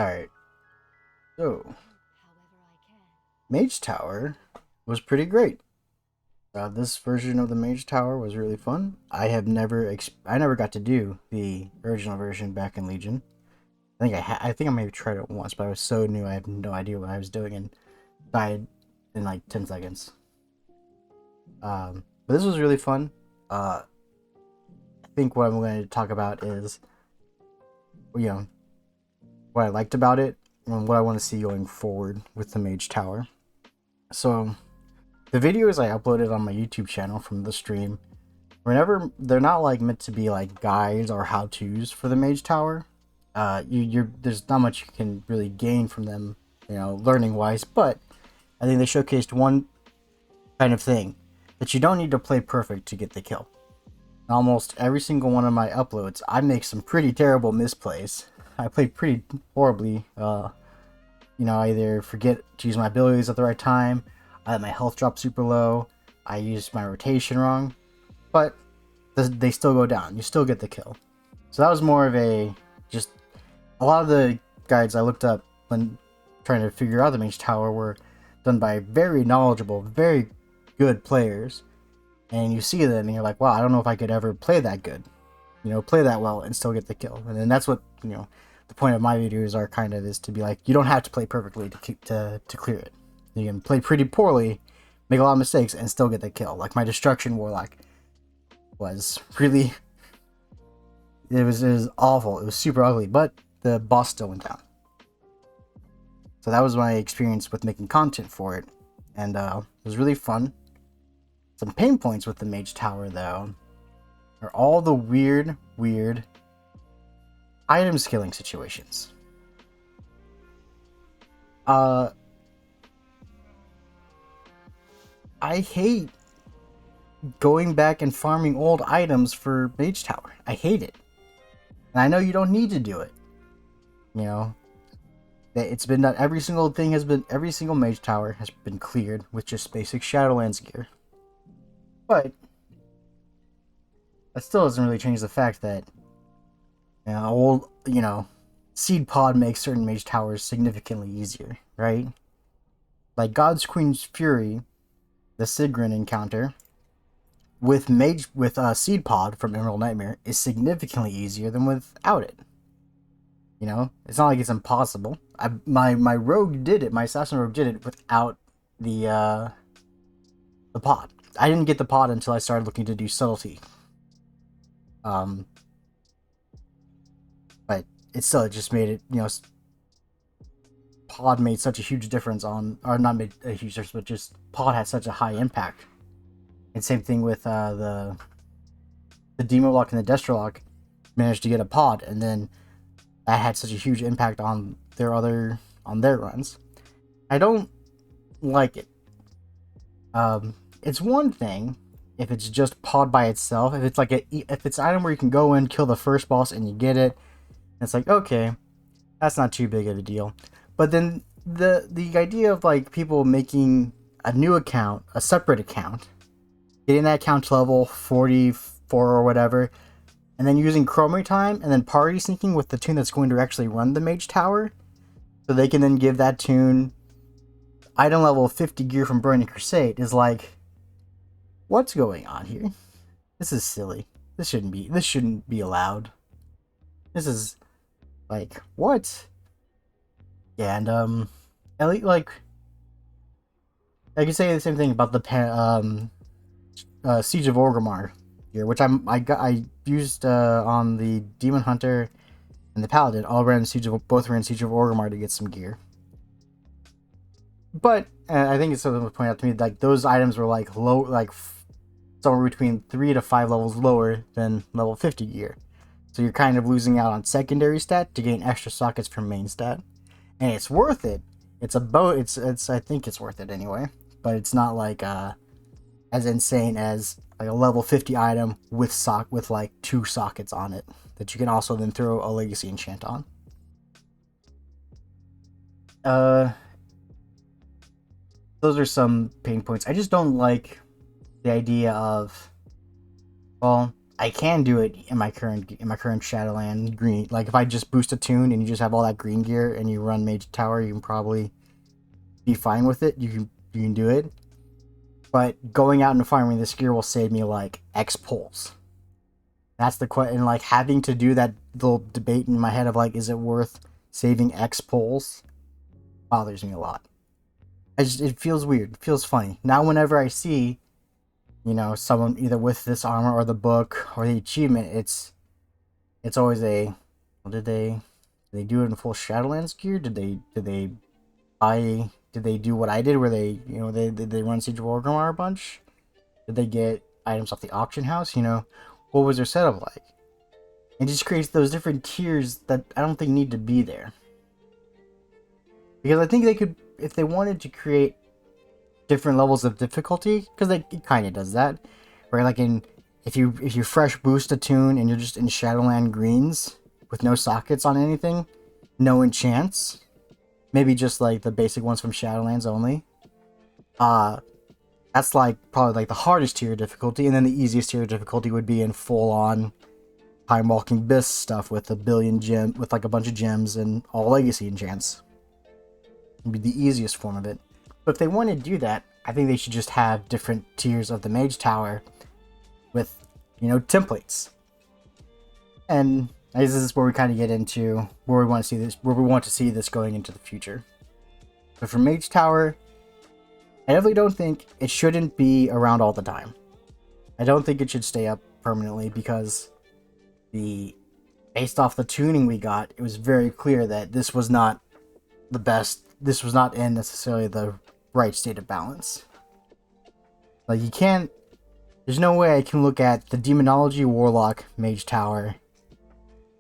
Alright, so Mage Tower was pretty great. This version of the Mage Tower was really fun. I never got to do the original version back in Legion. I think I maybe tried it once, but I was so new I had no idea what I was doing and died in like 10 seconds. But this was really fun. I think what I'm going to talk about is, what I liked about it and what I want to see going forward with the Mage Tower. So, the videos I uploaded on my YouTube channel from the stream, they're not like meant to be like guides or how-tos for the Mage Tower. There's not much you can really gain from them, learning wise. But I think they showcased one kind of thing that you don't need to play perfect to get the kill. In almost every single one of my uploads, I make some pretty terrible misplays. I play pretty horribly. I either forget to use my abilities at the right time, I let my health drop super low, I use my rotation wrong, but they still go down. You still get the kill. So that was more of a lot of the guides I looked up when trying to figure out the Mage Tower were done by very knowledgeable, very good players. And you see them and you're like, wow, I don't know if I could ever play that good, play that well and still get the kill. And then that's what, the point of my videos are kind of is to be like, you don't have to play perfectly to clear it. You can play pretty poorly, make a lot of mistakes, and still get the kill. Like my Destruction Warlock was really, it was awful. It was super ugly, but the boss still went down. So that was my experience with making content for it, and it was really fun. Some pain points with the Mage Tower, though, are all the weird item skilling situations. I hate going back and farming old items for Mage Tower. I hate it. And I know you don't need to do it. It's been done. Every single Mage Tower has been cleared with just basic Shadowlands gear. But that still doesn't really change the fact that Seed Pod makes certain Mage Towers significantly easier, right? Like God's Queen's Fury, the Sigrun encounter with Seed Pod from Emerald Nightmare is significantly easier than without it. It's not like it's impossible. My rogue did it. My assassin rogue did it without the pod. I didn't get the pod until I started looking to do subtlety. But it just made it, pod made such a huge difference or not made a huge difference, but just pod had such a high impact. And same thing with the Demon Lock and the Destrolock managed to get a pod, and then that had such a huge impact on their runs. I don't like it. It's one thing if it's just pod by itself. If it's if it's an item where you can go in, kill the first boss, and you get it, it's like, okay, that's not too big of a deal. But then the idea of like people making a new account, a separate account, getting that account to level 44 or whatever, and then using Chromie Time and then party syncing with the tune that's going to actually run the Mage Tower, so they can then give that tune item level 50 gear from Burning Crusade is like, what's going on here? This is silly. This shouldn't be allowed. This is like, what? Yeah, and at least, like, I could say the same thing about the Siege of Orgrimmar here, which I used on the Demon Hunter and the Paladin. Both ran Siege of Orgrimmar to get some gear. But I think it's something to point out to me, like those items were like low, like somewhere between 3 to 5 levels lower than level 50 gear. So you're kind of losing out on secondary stat to gain extra sockets from main stat, and it's worth it. I think it's worth it anyway, but it's not like as insane as like a level 50 item with like 2 sockets on it that you can also then throw a legacy enchant on. Those are some pain points. I just don't like the idea of, well, I can do it in my current Shadowland green. Like if I just boost a tune and you just have all that green gear and you run Mage Tower, you can probably be fine with it. You can do it. But going out and farming this gear will save me like X pulls. That's the question. And like having to do that little debate in my head of like, is it worth saving X pulls? Bothers me a lot. It feels weird. It feels funny. Now whenever I see, you know, someone either with this armor or the book or the achievement, it's always a, well, did they do it in full Shadowlands gear? Did they do what I did where they, you know, they run Siege of Orgrimmar a bunch? Did they get items off the auction house? You know, what was their setup like? It just creates those different tiers that I don't think need to be there. Because I think they could, if they wanted to create different levels of difficulty, because it kind of does that, where like if you fresh boost a tune and you're just in Shadowland greens with no sockets on anything, no enchants, maybe just like the basic ones from Shadowlands only, that's like probably like the hardest tier of difficulty, and then the easiest tier of difficulty would be in full-on Time Walking Abyss stuff with a billion gem, with like a bunch of gems and all legacy enchants. It'd be the easiest form of it. But if they want to do that, I think they should just have different tiers of the Mage Tower with, you know, templates. And this is where we kind of get into where we want to see this going into the future. But for Mage Tower, I definitely don't think it shouldn't be around all the time. I don't think it should stay up permanently because based off the tuning we got, it was very clear that this was not the best. This was not in necessarily the right state of balance. Like you can't, there's no way I can look at the Demonology Warlock Mage Tower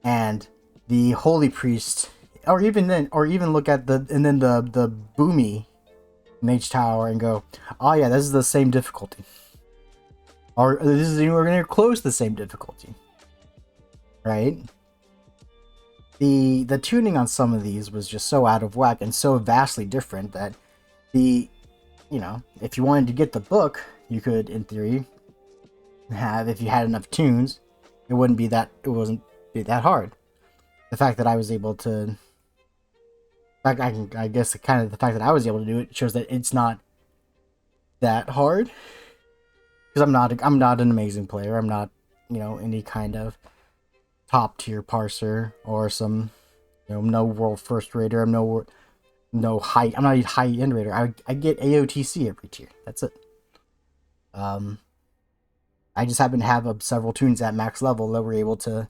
and the Holy Priest, or even look at the Boomy Mage Tower and go, oh yeah, this is the same difficulty, or this is anywhere near close to the same difficulty, right? The tuning on some of these was just so out of whack and so vastly different that you know, if you wanted to get the book, you could, in theory, have, if you had enough tunes, it wasn't be that hard. The fact that I was able to, I guess kind of the fact that I was able to do it shows that it's not that hard. Because I'm not an amazing player. I'm not, you know, any kind of top tier parser or some, you know, no world first raider. I'm not a high end raider. I get AOTC every tier. That's it. I just happen to have several tunes at max level that were able to.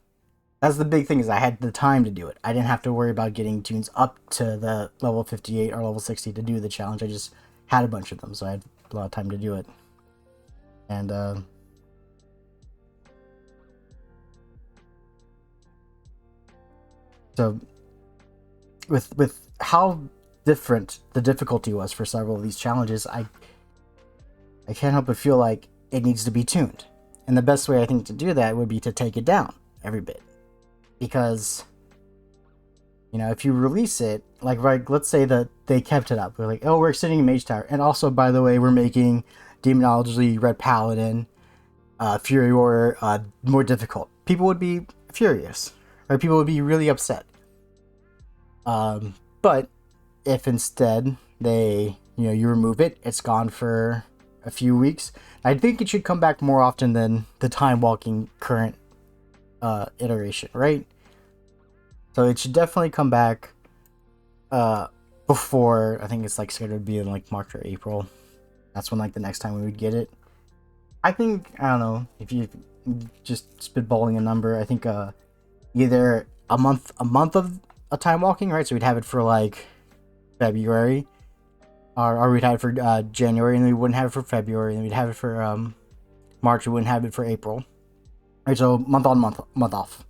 That's the big thing, is I had the time to do it. I didn't have to worry about getting tunes up to the level 58 or level 60 to do the challenge. I just had a bunch of them, so I had a lot of time to do it. And so with how different the difficulty was for several of these challenges, I can't help but feel like it needs to be tuned. And the best way I think to do that would be to take it down every bit. Because, you know, if you release it, like, right, let's say that they kept it up. We're like, oh, we're extending Mage Tower. And also, by the way, we're making Demonology Red Paladin, Fury Warrior more difficult. People would be furious. Or people would be really upset. But if instead they, you know, you remove it, it's gone for a few weeks. I think it should come back more often than the Time Walking current iteration, right? So it should definitely come back before, I think it's like scheduled to be in like March or April. That's when like the next time we would get it. I think, I don't know, if you just spitballing a number, I think either a month of a Time Walking, right? So we'd have it for like February, or we'd have it for January, and then we wouldn't have it for February, and then we'd have it for March, we wouldn't have it for April. Right, so month on, month off.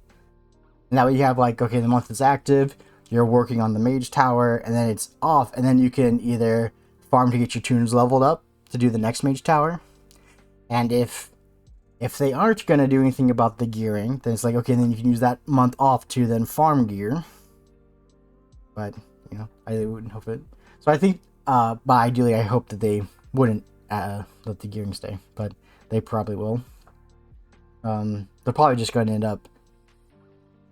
And that way you have like, okay, the month is active, you're working on the Mage Tower, and then it's off, and then you can either farm to get your tunes leveled up to do the next Mage Tower. And if they aren't going to do anything about the gearing, then it's like, okay, then you can use that month off to then farm gear. But, you know, I wouldn't hope it. So I think, but ideally I hope that they wouldn't let the gearing stay, but they probably will. They're probably just going to end up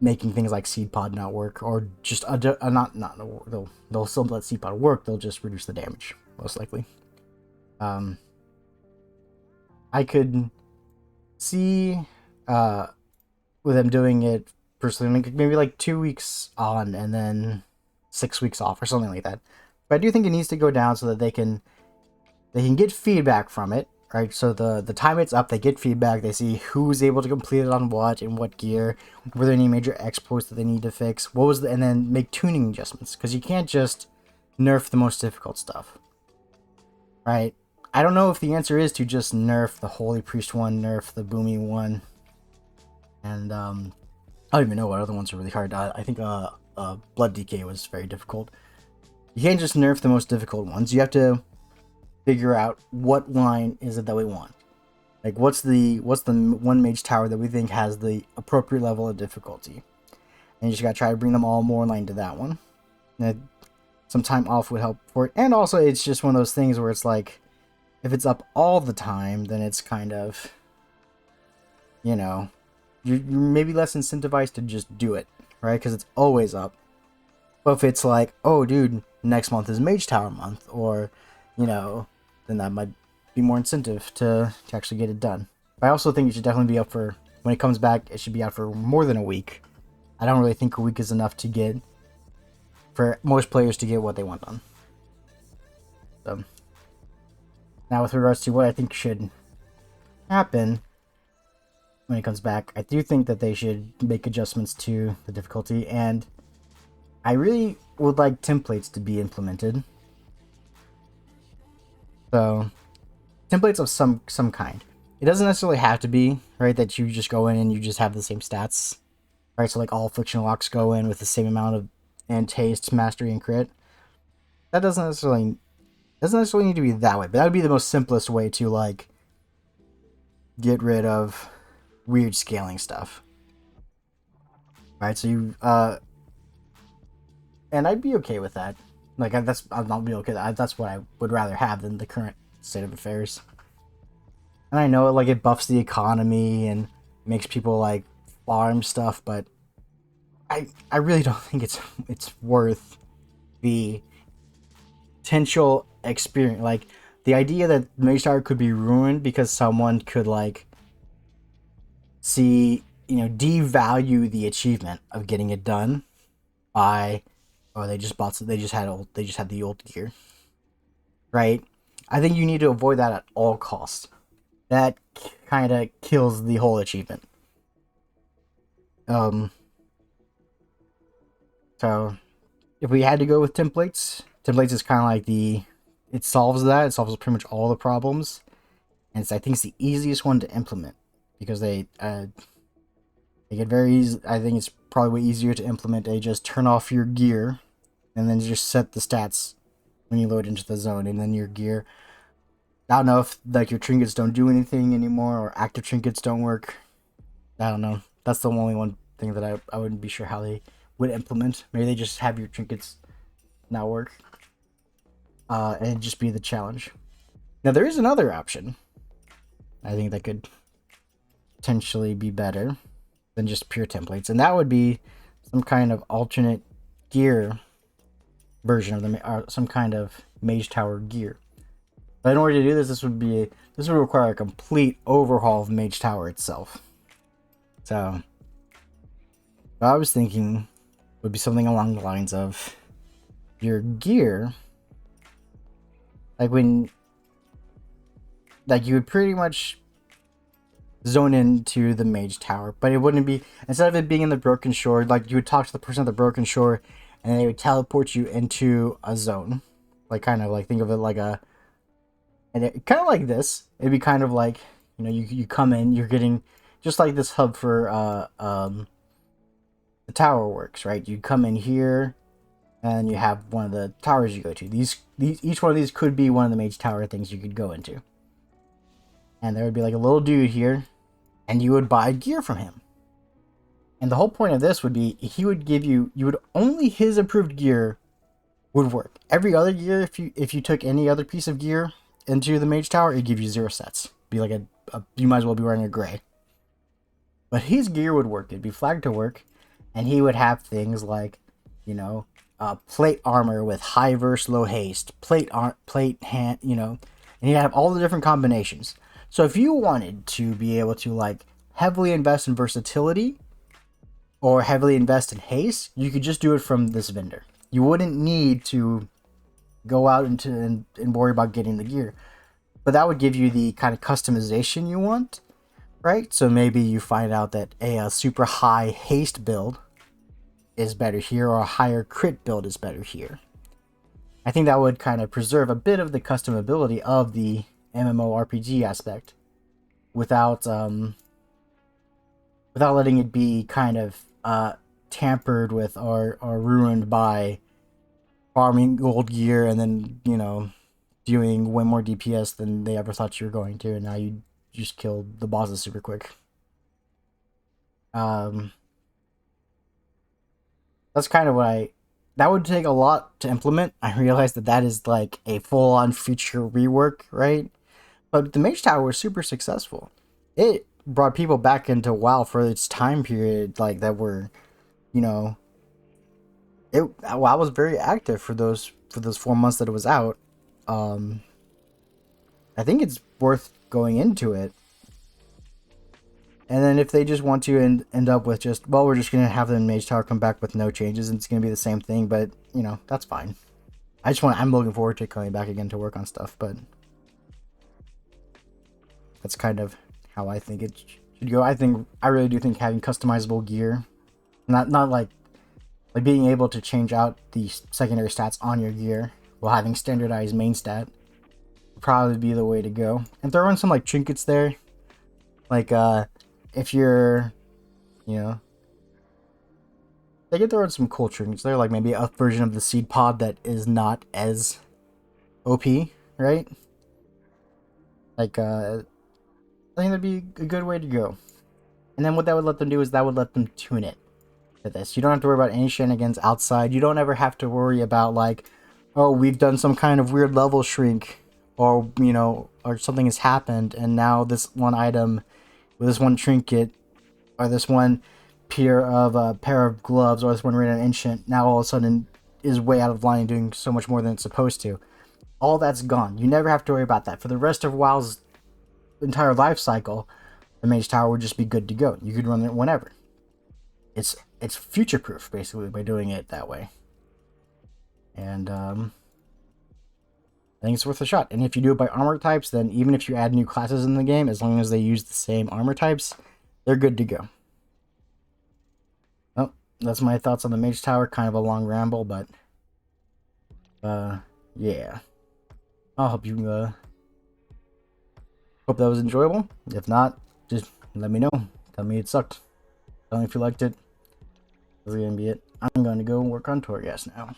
making things like seed pod not work, or just they'll still let seed pod work. They'll just reduce the damage most likely. I could see with them doing it personally, maybe like 2 weeks on and then 6 weeks off or something like that. But I do think it needs to go down so that they can get feedback from it, right? So the time it's up, they get feedback, they see who's able to complete it on what and what gear, were there any major exploits that they need to fix, and then make tuning adjustments, because you can't just nerf the most difficult stuff, right? I don't know if the answer is to just nerf the Holy Priest one, nerf the Boomy one, and I don't even know what other ones are really hard. I think Blood Decay was very difficult. You can't just nerf the most difficult ones. You have to figure out what line is it that we want. Like, what's the one Mage Tower that we think has the appropriate level of difficulty, and you just gotta try to bring them all more in line to that one. And some time off would help for it, and also it's just one of those things where it's like, if it's up all the time, then it's kind of, you know, you're maybe less incentivized to just do it, right? Because it's always up. But if it's like, oh, dude, next month is Mage Tower month, or, you know, then that might be more incentive to actually get it done. But I also think it should definitely be up for, when it comes back, it should be out for more than a week. I don't really think a week is enough to get, for most players to get what they want done. So, now with regards to what I think should happen when it comes back, I do think that they should make adjustments to the difficulty, and I really would like templates to be implemented. So, templates of some kind. It doesn't necessarily have to be, right, that you just go in and you just have the same stats. Right, so like all affliction locks go in with the same amount of and taste, mastery, and crit. That doesn't necessarily need to be that way, but that would be the most simplest way to, like, get rid of weird scaling stuff. Right, so you and I'd be okay with that. Like, I'll not be okay with that. That's what I would rather have than the current state of affairs. And I know, like, it buffs the economy and makes people, like, farm stuff, but I really don't think it's worth the potential experience. Like, the idea that Mage Tower could be ruined because someone could, like, see, you know, devalue the achievement of getting it done by, oh, they just had the old gear, right? I think you need to avoid that at all costs. That kind of kills the whole achievement. So if we had to go with templates is kind of like it solves pretty much all the problems, and I think it's the easiest one to implement, because they get very easy. I think it's probably way easier to implement. They just turn off your gear and then just set the stats when you load into the zone, and then your gear, I don't know if, like, your trinkets don't do anything anymore, or active trinkets don't work. I don't know. That's the only one thing that I wouldn't be sure how they would implement. Maybe they just have your trinkets not work, and it'd just be the challenge. Now, there is another option, I think, that could potentially be better than just pure templates, and that would be some kind of alternate gear version of some kind of Mage Tower gear. But in order to do this, this would require a complete overhaul of Mage Tower itself. So, what I was thinking would be something along the lines of your gear, like you would pretty much zone into the Mage Tower, but it wouldn't be, instead of it being in the Broken Shore, like, you would talk to the person at the Broken Shore and they would teleport you into a zone. Like, kind of like, think of it like and it kind of like this. It'd be kind of like, you know, you come in, you're getting just like this hub for the tower works, right? You come in here and you have one of the towers you go to. Each one of these could be one of the Mage Tower things you could go into. And there would be like a little dude here, and you would buy gear from him. And the whole point of this would be, he would give you only his approved gear would work. Every other gear, if you took any other piece of gear into the Mage Tower, it'd give you 0 sets. Be like you might as well be wearing a gray. But his gear would work. It'd be flagged to work, and he would have things like, you know, plate armor with high verse, low haste, plate hand, you know, and he'd have all the different combinations. So if you wanted to be able to like heavily invest in versatility or heavily invest in haste, you could just do it from this vendor. You wouldn't need to go out and worry about getting the gear. But that would give you the kind of customization you want, right? So maybe you find out that a super high haste build is better here, or a higher crit build is better here. I think that would kind of preserve a bit of the customability of the MMORPG aspect without without letting it be kind of tampered with or ruined by farming gold gear and then, you know, doing way more DPS than they ever thought you were going to, and now you just killed the bosses super quick. That's kind of what that would take a lot to implement. I realized that is like a full-on feature rework, right? But the Mage Tower was super successful. It brought people back into WoW for its time period, like that were, you know, WoW was very active for those 4 months that it was out. I think it's worth going into it. And then if they just want to end up with just, well, we're just going to have the Mage Tower come back with no changes and it's going to be the same thing, but, you know, that's fine. I'm looking forward to coming back again to work on stuff, but that's kind of how I think it should go. I really do think having customizable gear, not like being able to change out the secondary stats on your gear while having standardized main stat would probably be the way to go. And throw in some like trinkets there. Like if you're, you know, they could throw in some cool trinkets there, like maybe a version of the seed pod that is not as OP, right? Like I think that'd be a good way to go. And then what that would let them do is that would let them tune it to this. You don't have to worry about any shenanigans outside. You don't ever have to worry about like, oh, we've done some kind of weird level shrink, or, you know, or something has happened and now this one item with this one trinket or this one pair of gloves or this one random ancient now all of a sudden is way out of line and doing so much more than it's supposed to. All that's gone. You never have to worry about that. For the rest of WoW's entire life cycle, the Mage Tower would just be good to go. You could run it whenever. It's future proof basically by doing it that way. And I think it's worth a shot. And if you do it by armor types, then even if you add new classes in the game, as long as they use the same armor types, they're good to go. Well, that's my thoughts on the Mage Tower. Kind of a long ramble, but yeah. I'll hope you hope that was enjoyable. If not, just let me know. Tell me it sucked. Tell me if you liked it. That's gonna be it. I'm gonna go work on Torghast now.